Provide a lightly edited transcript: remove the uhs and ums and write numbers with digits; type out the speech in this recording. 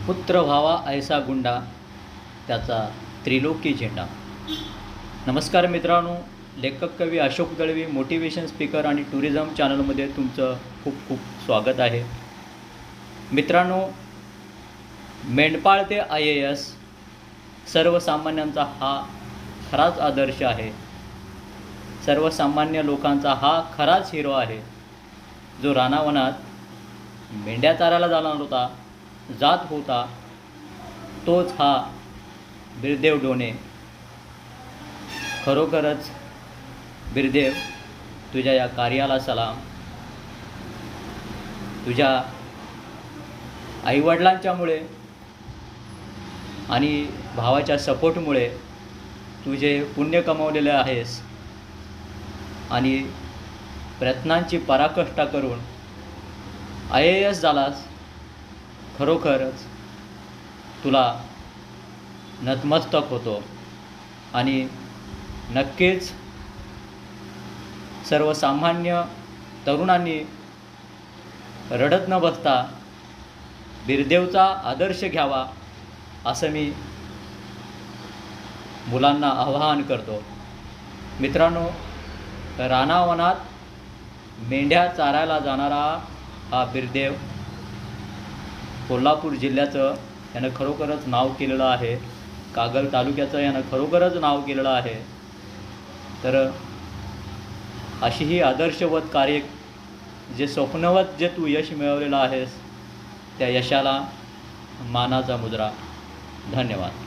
पुत्र व्हावा ऐसा गुंडा त्याचा त्रिलोकी झेंडा। नमस्कार मित्रांनो, लेखक कवी अशोक दळवी मोटिवेशन स्पीकर आणि टुरिझम चॅनलमध्ये तुमचं खूप खूप स्वागत आहे। मित्रांनो, मेंढपाळ ते IAS सर्वसामान्यांचा हा खराच आदर्श आहे। सर्वसामान्य लोकांचा हा खराच हिरो आहे, जो रानावनात मेंढ्या चारायला जात होता। तोच हा बिरदेव डोने। खरोखरच बिरदेव, तुझ्या या कार्याला सलाम। तुझ्या आईवडिलांच्यामुळे आणि भावाच्या सपोर्टमुळे तुझे पुण्य कमावलेले आहेस आणि प्रयत्नांची पराकाष्ठा करून IAS झालास। खरोखरच तुला नतमस्तक होतो आणि नक्कीच सर्वसामान्य तरुणांनी रडत न बसता बिरदेवचा आदर्श घ्यावा, असं मी मुलांना आवाहन करतो। मित्रांनो, रानावनात मेंढ्या चारायला जाणारा हा बिरदेव कोल्हापूर जिल्ह्याचं यानं खरोखरच नाव केलेलं आहे। कागल तालुक्याचं यानं खरोखरच नाव केलेलं आहे। तर अशी ही आदर्शवत कार्य, जे स्वप्नवत जे तू यश मिळवलेलं आहेस, त्या यशाला मानाचा मुजरा। धन्यवाद।